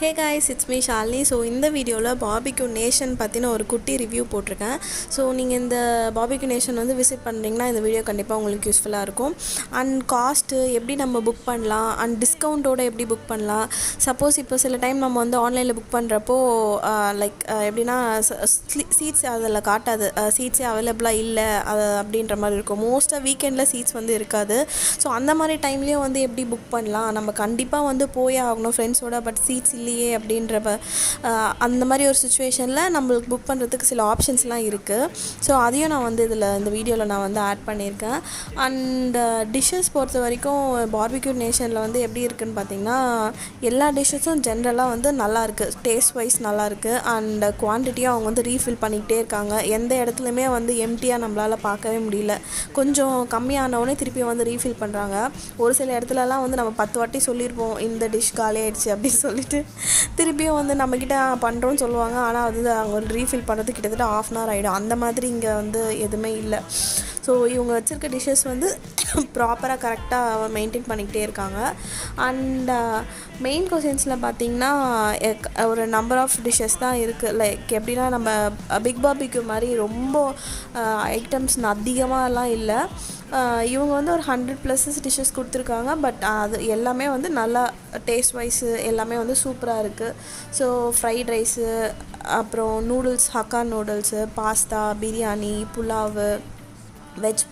Hey guys, it's me Shalini. So இந்த வீடியோவில் barbecue nation பற்றின ஒரு குட்டி ரிவ்யூ போட்டிருக்கேன். ஸோ நீங்கள் இந்த பாபிக்யூ நேஷன் வந்து விசிட் பண்ணுறீங்கன்னா இந்த வீடியோ கண்டிப்பாக உங்களுக்கு யூஸ்ஃபுல்லாக இருக்கும். அண்ட் காஸ்ட்டு எப்படி நம்ம புக் பண்ணலாம், அண்ட் டிஸ்கவுண்ட்டோடு எப்படி புக் பண்ணலாம். சப்போஸ் இப்போ சில டைம் நம்ம வந்து ஆன்லைனில் புக் பண்ணுறப்போ எப்படின்னா சீட்ஸ் அதில் காட்டாது, சீட்ஸே அவைலபிளாக இல்லை அது அப்படின்ற மாதிரி இருக்கும். மோஸ்ட்டாக வீக்கெண்டில் சீட்ஸ் வந்து இருக்காது. ஸோ அந்த மாதிரி டைம்லேயும் வந்து எப்படி புக் பண்ணலாம், நம்ம கண்டிப்பாக வந்து போயே ஆகணும் ஃப்ரெண்ட்ஸோட, பட் சீட்ஸ் இல்லையே அப்படின்றப்ப அந்த மாதிரி ஒரு சுச்சுவேஷனில் நம்மளுக்கு புக் பண்ணுறதுக்கு சில ஆப்ஷன்ஸ்லாம் இருக்குது. ஸோ அதையும் நான் வந்து இந்த வீடியோவில் நான் வந்து ஆட் பண்ணியிருக்கேன். அண்ட் டிஷ்ஷஸ் பொறுத்த வரைக்கும் பார்பிக்யூ நேஷனில் வந்து எப்படி இருக்குதுன்னு பார்த்திங்கன்னா எல்லா டிஷ்ஷஸும் ஜென்ரலாக வந்து நல்லாயிருக்கு, டேஸ்ட் வைஸ் நல்லாயிருக்கு. அண்ட் குவான்டிட்டியும் அவங்க வந்து ரீஃபில் பண்ணிக்கிட்டே இருக்காங்க. எந்த இடத்துலையுமே வந்து எம்டியாக நம்மளால் பார்க்கவே முடியல. கொஞ்சம் கம்மியானவுடனே திருப்பி வந்து ரீஃபில் பண்ணுறாங்க. ஒரு சில இடத்துலலாம் வந்து நம்ம 10 வாட்டி சொல்லியிருப்போம் இந்த டிஷ் காலி ஆகிடுச்சு அப்படின்னு சொல்லிட்டு திருப்பியும் வந்து நம்மக்கிட்ட பண்ணுறோன்னு சொல்லுவாங்க. ஆனால் அது அவங்க ரீஃபில் பண்ணுறது கிட்டத்தட்ட ½ hour ஆகிடும். அந்த மாதிரி இங்கே வந்து எதுவுமே இல்லை. ஸோ இவங்க வச்சுருக்க டிஷ்ஷஸ் வந்து ப்ராப்பராக கரெக்டாக மெயின்டைன் பண்ணிக்கிட்டே இருக்காங்க. அண்ட் மெயின் கொஷின்ஸில் பார்த்திங்கன்னா ஒரு நம்பர் ஆஃப் டிஷ்ஷஸ் தான் இருக்குது. லைக் எப்படின்னா நம்ம பிக் பார்பிக்யூ மாதிரி ரொம்ப ஐட்டம்ஸ் அதிகமாகலாம் இல்லை. இவங்க வந்து ஒரு 100+ டிஷ்ஷஸ் கொடுத்துருக்காங்க. பட் அது எல்லாமே வந்து நல்லா டேஸ்ட் வைஸு எல்லாமே வந்து சூப்பராக இருக்குது. ஸோ ஃப்ரைட் ரைஸு, அப்புறம் noodles, Hakka noodles, pasta, biryani, pulao, veg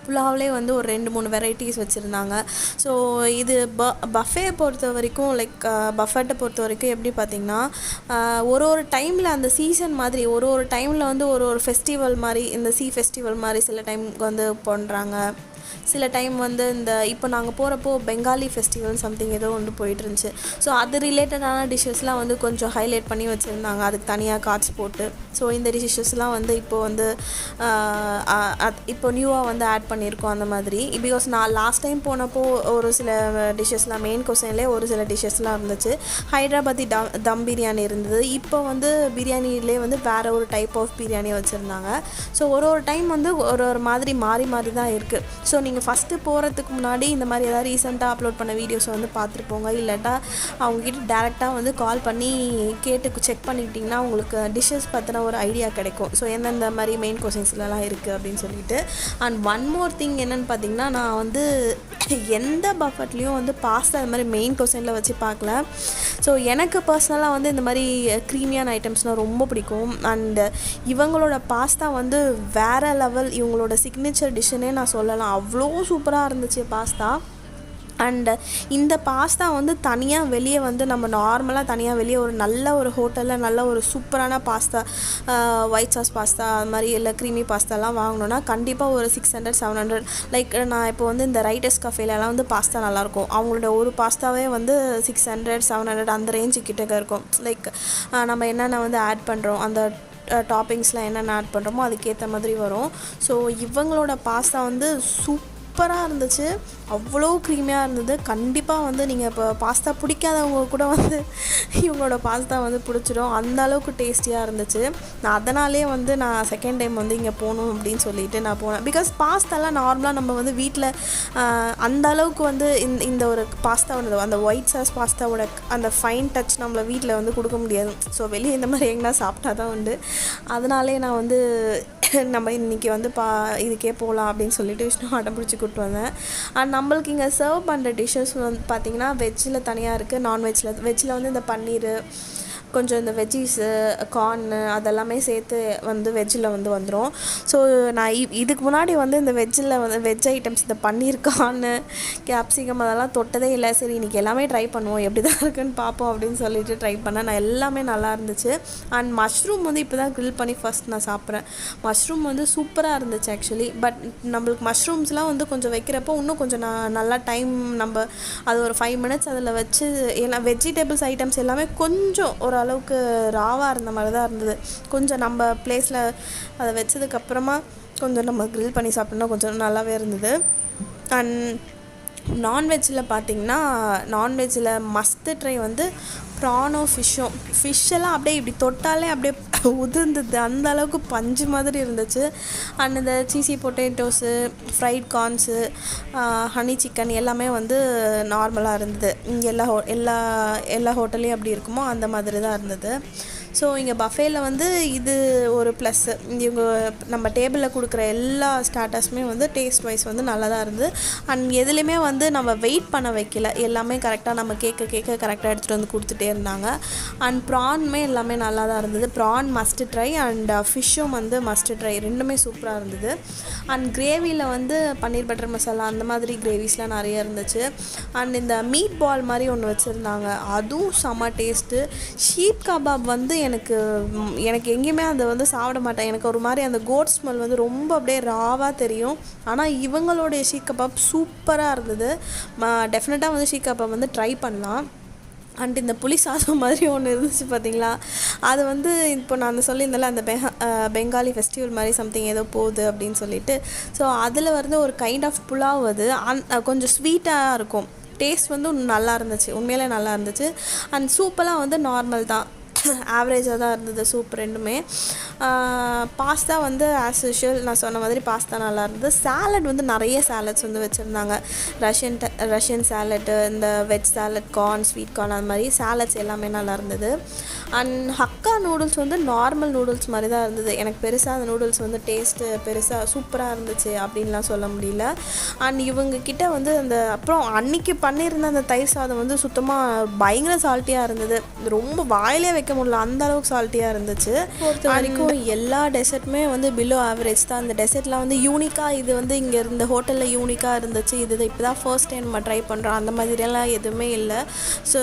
புலாவ்லேயே வந்து ஒரு 2-3 வெரைட்டிஸ் வச்சுருந்தாங்க. ஸோ இது பஃபே பொறுத்த வரைக்கும் பஃபெட்டை பொறுத்த வரைக்கும் எப்படி பார்த்திங்கன்னா ஒரு டைமில் அந்த சீசன் மாதிரி ஒரு டைமில் வந்து ஒரு ஃபெஸ்டிவல் மாதிரி, இந்த ஃபெஸ்டிவல் மாதிரி சில டைம் வந்து பண்ணுறாங்க. சில டைம் வந்து இந்த இப்போ நாங்கள் போகிறப்போ பெங்காலி ஃபெஸ்டிவல் சம்திங் ஏதோ வந்து போயிட்டுருந்துச்சு. ஸோ அது ரிலேட்டடான டிஷ்ஷஸ்லாம் வந்து கொஞ்சம் ஹைலைட் பண்ணி வச்சுருந்தாங்க, அதுக்கு தனியாக கார்ட்ஸ் போட்டு. ஸோ இந்த டிஷ்ஷஸ்லாம் வந்து இப்போது வந்து இப்போ நியூவாக வந்து ஆட் பண்ணியிருக்கோம் அந்த மாதிரி. பிகாஸ் நான் லாஸ்ட் டைம் போனப்போ ஒரு சில டிஷ்ஷஸ்லாம் மெயின் கொஸ்டின்லேயே ஒரு சில டிஷ்ஷஸ்லாம் இருந்துச்சு. ஹைதராபாத்தி தம் பிரியாணி இருந்தது. இப்போ வந்து பிரியாணிலே வந்து வேறு ஒரு டைப் ஆஃப் பிரியாணி வச்சுருந்தாங்க. ஸோ ஒரு டைம் வந்து ஒரு மாதிரி மாறி தான் இருக்குது. ஸோ நீங்கள் ஃபஸ்ட்டு போகிறதுக்கு முன்னாடி இந்த மாதிரி ஏதாவது ரீசெண்டாக அப்லோட் பண்ண வீடியோஸை வந்து பார்த்துருப்போங்க. இல்லாட்டா அவங்கக்கிட்ட டேரெக்டாக வந்து கால் பண்ணி கேட்டு செக் பண்ணிக்கிட்டிங்கன்னா உங்களுக்கு டிஷ்ஷஸ் பற்றின ஒரு ஐடியா கிடைக்கும். ஸோ எந்தெந்த மாதிரி மெயின் கொஷின்ஸ்லாம் இருக்குது அப்படின்னு சொல்லிட்டு. அண்ட் ஒன் மோர் திங் என்னென்னு பார்த்தீங்கன்னா, நான் வந்து எந்த பஃபெட்லேயும் வந்து பாஸ்தா அது மாதிரி மெயின் கொஷினில் வச்சு பார்க்கல. ஸோ எனக்கு பர்சனலாக வந்து இந்த மாதிரி க்ரீமியான ஐட்டம்ஸ்னால் ரொம்ப பிடிக்கும். அண்டு இவங்களோட பாஸ்தா வந்து வேறு லெவல், இவங்களோட சிக்னேச்சர் டிஷ்ஷுன்னே நான் சொல்லலாம். அவ்வளோ சூப்பராக இருந்துச்சு பாஸ்தா. அண்டு இந்த பாஸ்தா வந்து தனியாக வெளியே வந்து நம்ம நார்மலாக தனியாக வெளியே ஒரு நல்ல ஒரு ஹோட்டலில் நல்ல ஒரு சூப்பரான பாஸ்தா, ஒயிட் சாஸ் பாஸ்தா அது மாதிரி இல்லை க்ரீமி பாஸ்தாலாம் வாங்கினோன்னா கண்டிப்பாக ஒரு 600-700. லைக் நான் இப்போ வந்து இந்த ரைட்டர்ஸ் கஃபேலலாம் வந்து பாஸ்தா நல்லாயிருக்கும். அவங்களோட ஒரு பாஸ்தாவே வந்து 600-700 அந்த ரேஞ்சு கிட்டக்க இருக்கும். லைக் நம்ம என்னென்ன வந்து ஆட் பண்ணுறோம், அந்த டாப்பிங்ஸ்லாம் என்னென்ன ஆட் பண்ணுறோமோ அதுக்கேற்ற மாதிரி வரும். ஸோ இவங்களோட பாஸ்தா வந்து சூப்பராக இருந்துச்சு, அவ்வளோ க்ரீமியாக இருந்தது. கண்டிப்பாக வந்து நீங்கள் இப்போ பாஸ்தா பிடிக்காதவங்க கூட வந்து இவங்களோட பாஸ்தா வந்து பிடிச்சிடும், அந்த அளவுக்கு டேஸ்டியாக இருந்துச்சு. நான் அதனாலே வந்து நான் செகண்ட் டைம் வந்து இங்கே போகணும் அப்படின்னு சொல்லிட்டு நான் போனேன். பிகாஸ் பாஸ்தாலாம் நார்மலாக நம்ம வந்து வீட்டில் அந்த அளவுக்கு வந்து இந்த ஒரு பாஸ்தாவோட அந்த ஒயிட் சாஸ் பாஸ்தாவோட அந்த ஃபைன் டச் நம்மளை வீட்டில் வந்து கொடுக்க முடியாது. ஸோ வெளியே இந்த மாதிரி எங்கன்னா சாப்பிட்டா தான் உண்டு. அதனாலே நான் வந்து நம்ம இன்றைக்கி வந்து இதுக்கே போகலாம் அப்படின்னு சொல்லிட்டு விஷ்ணு அடம் பிடிச்சி கூப்பிட்டு வந்தேன். அண்ட் நம்மளுக்கு இங்கே சர்வ் பண்ணுற டிஷ்ஷஸ் வந்து பார்த்திங்கன்னா வெஜ்ஜில் தனியாக இருக்குது, வெஜ்ஜில் வந்து இந்த பன்னீர், கொஞ்சம் இந்த வெஜ்ஜீஸு, கார்னு அதெல்லாமே சேர்த்து வந்து வெஜ்ஜில் வந்து வந்துடும். ஸோ நான் இதுக்கு முன்னாடி வந்து இந்த வெஜ்ஜில் வந்து வெஜ் ஐட்டம்ஸ் இந்த பன்னீர், கார்னு, கேப்சிகம் அதெல்லாம் தொட்டதே இல்லை. சரி இன்றைக்கி எல்லாமே ட்ரை பண்ணுவோம், எப்படி தான் இருக்குன்னு பார்ப்போம் அப்படின்னு சொல்லிட்டு ட்ரை பண்ணேன். நான் எல்லாமே நல்லா இருந்துச்சு. அண்ட் மஷ்ரூம் வந்து இப்போ தான் க்ரில் பண்ணி ஃபஸ்ட் நான் சாப்பிட்றேன். மஷ்ரூம் வந்து சூப்பராக இருந்துச்சு ஆக்சுவலி. பட் நம்மளுக்கு மஷ்ரூம்ஸ்லாம் வந்து கொஞ்சம் வைக்கிறப்போ இன்னும் கொஞ்சம் நல்லா டைம், நம்ம அது ஒரு 5 minutes அதில் வச்சு, ஏன்னா வெஜிடபிள்ஸ் ஐட்டம்ஸ் எல்லாமே கொஞ்சம் ஒரு அளவுக்கு ராவாக இருந்த மாதிரி தான் இருந்தது. கொஞ்சம் நம்ம பிளேஸில் அதை வச்சதுக்கப்புறமா கொஞ்சம் நம்ம க்ரில் பண்ணி சாப்பிட்டோம்னா கொஞ்சம் நல்லாவே இருந்தது. அண்ட் நான்வெஜ்ஜில் பார்த்திங்கன்னா நான்வெஜ்ஜில் மஸ்ட்டு ட்ரை வந்து ப்ரானும் ஃபிஷ்ஷெல்லாம் அப்படியே இப்படி தொட்டாலே அப்படியே உதிர்ந்தது, அந்த அளவுக்கு பஞ்சு மாதிரி இருந்துச்சு. அண்ட் இந்த சீசி potatoes, fried corns, honey chicken எல்லாமே வந்து நார்மலாக இருந்தது. இங்கே எல்லா ஹோட்டல்லையும் எப்படி இருக்குமோ அந்த மாதிரி தான் இருந்தது. ஸோ இங்கே பஃபேயில் வந்து இது ஒரு ப்ளஸ்ஸு, இவங்க நம்ம டேபிளில் கொடுக்குற எல்லா ஸ்டார்டர்ஸுமே வந்து டேஸ்ட் வைஸ் வந்து நல்லா தான் இருந்தது. அண்ட் எதுலேயுமே வந்து நம்ம வெயிட் பண்ண வைக்கல, எல்லாமே கரெக்டாக நம்ம கேட்க கரெக்டாக எடுத்துகிட்டு வந்து கொடுத்துட்டே இருந்தாங்க. அண்ட் ப்ரான்மே எல்லாமே நல்லா தான் இருந்தது. ப்ரான் மஸ்ட் ட்ரை அண்ட் ஃபிஷ்ஷும் வந்து மஸ்ட் ட்ரை, ரெண்டுமே சூப்பராக இருந்தது. அண்ட் கிரேவியில் வந்து பன்னீர் பட்டர் மசாலா அந்த மாதிரி கிரேவிஸ்லாம் நிறைய இருந்துச்சு. அண்ட் இந்த மீட் பால் மாதிரி ஒன்று வச்சுருந்தாங்க, அதுவும் செம்ம டேஸ்ட்டு. ஷீப் கபாப் வந்து எனக்கு எங்கேயுமே அதை வந்து சாப்பிட மாட்டேன், எனக்கு ஒரு மாதிரி அந்த கோட் ஸ்மெல் வந்து ரொம்ப அப்படியே ராவாக தெரியும். ஆனால் இவங்களுடைய ஷீக் கபாப் சூப்பராக இருந்தது. டெஃபினட்டாக வந்து ஷீக் கபாப் வந்து ட்ரை பண்ணலாம். அண்ட் இந்த புளி சாதம் மாதிரி ஒன்று இருந்துச்சு பார்த்தீங்களா, அது வந்து இப்போ நான் சொல்லியிருந்தேன்ல அந்த பெங்காலி ஃபெஸ்டிவல் மாதிரி சம்திங் ஏதோ போகுது அப்படின்னு சொல்லிட்டு. ஸோ அதில் வந்து ஒரு கைண்ட் ஆஃப் புலாவ், அது கொஞ்சம் ஸ்வீட்டாக இருக்கும். டேஸ்ட் வந்து நல்லா இருந்துச்சு, உண்மையிலே நல்லா இருந்துச்சு. அண்ட் சூப்பெல்லாம் வந்து நார்மல் தான், ஆவரேஜாக தான் இருந்தது சூப் ரெண்டுமே. பாஸ்தா வந்து ஆஸ் யூஷுவல் நான் சொன்ன மாதிரி பாஸ்தா நல்லா இருந்தது. சாலட் வந்து நிறைய சாலட்ஸ் வந்து வச்சுருந்தாங்க. ரஷ்யன் சாலட்டு, இந்த veg salad, corn, sweet corn, அந்த மாதிரி சாலட்ஸ் எல்லாமே நல்லா இருந்தது. அண்ட் ஹக்கா நூடுல்ஸ் வந்து நார்மல் நூடுல்ஸ் மாதிரி தான் இருந்தது. எனக்கு பெருசாக அந்த நூடுல்ஸ் வந்து டேஸ்ட்டு பெருசாக சூப்பராக இருந்துச்சு அப்படின்லாம் சொல்ல முடியல. அண்ட் இவங்கக்கிட்ட வந்து அப்புறம் அன்றைக்கி பண்ணியிருந்த அந்த தயிர் சாதம் வந்து சுத்தமாக பயங்கர சால்ட்டியாக இருந்தது, ரொம்ப வாயிலே வைக்க முடியல, அந்த அளவுக்கு சால்ட்டியாக இருந்துச்சு. பொறுத்த வரைக்கும் எல்லா டெசர்ட்டுமே வந்து பிலோ ஆவரேஜ் தான். அந்த டெசர்ட்லாம் வந்து யூனிக்காக, இது வந்து இங்கே இருந்த ஹோட்டலில் யூனிக்காக இருந்துச்சு, இது இப்போ தான் ஃபர்ஸ்ட் டைம் நம்ம ட்ரை பண்ணுறோம் அந்த மாதிரியெல்லாம் எதுவுமே இல்லை. ஸோ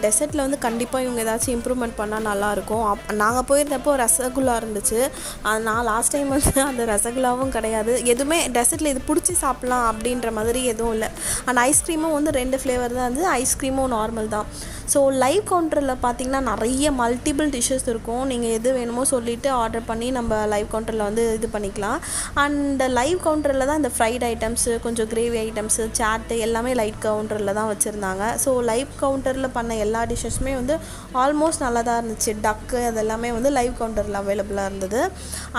டெசர்ட்டில் வந்து கண்டிப்பாக இவங்க ஏதாச்சும் இம்ப்ரூவ்மெண்ட் பண்ணால் நல்லாயிருக்கும். நாங்கள் போயிருந்தப்போ ரசகுல்லா இருந்துச்சு, நான் லாஸ்ட் டைம் வந்து அந்த ரசகுல்லாவும் கிடையாது. எதுவுமே டெசர்ட்டில் இது பிடிச்சி சாப்பிட்லாம் அப்படின்ற மாதிரி எதுவும் இல்லை. அண்ட் ஐஸ்கிரீமும் வந்து 2 ஃப்ளேவர் தான் இருந்தது, ஐஸ்கிரீமும் நார்மல் தான். ஸோ லைவ் கவுண்டரில் பார்த்திங்கன்னா நிறைய மல்டிபிள் டிஷ்ஷஸ் இருக்கும், நீங்கள் எது வேணுமோ சொல்லிவிட்டு ஆர்டர் பண்ணி நம்ம லைவ் கவுண்டரில் வந்து இது பண்ணிக்கலாம். அண்ட் லைவ் கவுண்டரில் தான் இந்த ஃப்ரைட் ஐட்டம்ஸு, கொஞ்சம் கிரேவி ஐட்டம்ஸு, சாட்டு எல்லாமே லைவ் கவுண்டரில் தான் வச்சுருந்தாங்க. ஸோ லைவ் கவுண்டரில் பண்ண எல்லா டிஷ்ஷஸுமே வந்து ஆல்மோஸ்ட் நல்லா தான் இருந்துச்சு. டக்கு அதெல்லாமே வந்து லைவ் கவுண்டரில் அவைலபிளாக இருந்தது.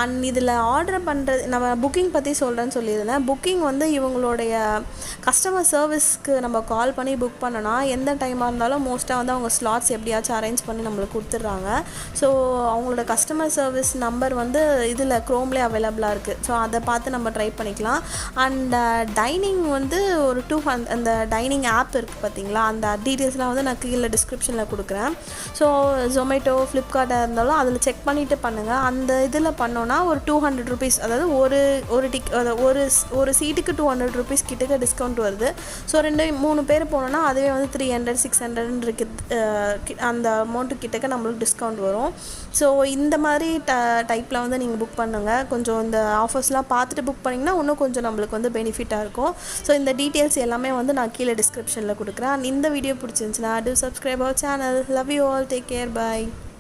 அண்ட் இதில் ஆர்டர் பண்ணுறது, நம்ம புக்கிங் பற்றி சொல்கிறேன்னு சொல்லியிருந்தேன். புக்கிங் வந்து இவங்களுடைய கஸ்டமர் சர்வீஸ்க்கு நம்ம கால் பண்ணி புக் பண்ணோன்னா எந்த டைமாக இருந்தாலும் மோஸ்ட்டாக வந்து அவங்க ஸ்லாட்ஸ் எப்படியாச்சும் அரேஞ்ச் பண்ணி நம்மளுக்கு கொடுத்துட்றாங்க. ஸோ அவங்களோட கஸ்டமர் சர்வீஸ் நம்பர் வந்து இதில் க்ரோம்லேயே அவைலபிளாக இருக்குது. ஸோ அதை பார்த்து நம்ம ட்ரை பண்ணிக்கலாம். அண்ட் டைனிங் வந்து ஒரு 200 அந்த டைனிங் ஆப் இருக்குது பார்த்தீங்களா, அந்த டீட்டெயில்ஸ்லாம் வந்து நான் கீழே டிஸ்கிரிப்ஷனில் கொடுக்குறேன். ஸோ ஜொமேட்டோ, ஃப்ளிப்கார்ட்டாக இருந்தாலும் அதில் செக் பண்ணிவிட்டு பண்ணுங்கள். அந்த இதில் பண்ணோன்னா ஒரு 200 ருபீஸ், அதாவது ஒரு சீட்டுக்கு 200 ருபீஸ் கிட்டக்க டிஸ்கவுண்ட் வருது. ஸோ 2-3 பேர் போனோன்னா அதுவே வந்து 300-600 இருக்குது, அந்த அமௌண்ட்டு கிட்டக்க நம்மளுக்கு டிஸ்கவுண்ட் வரும். ஸோ இந்த மாதிரி டைப்பில் வந்து நீங்கள் புக் பண்ணுங்கள். கொஞ்சம் இந்த ஆஃபர்ஸ்லாம் பார்த்துட்டு புக் பண்ணிங்கன்னா இன்னும் கொஞ்சம் நம்மளுக்கு வந்து பெனிஃபிட்டாக இருக்கும். ஸோ இந்த டீட்டெயில்ஸ் எல்லாமே வந்து நான் கீழே டிஸ்கிரிப்ஷனில் கொடுக்குறேன். இந்த வீடியோ பிடிச்சிருந்துச்சுன்னா do subscribe our channel. Love you all. Take care. Bye.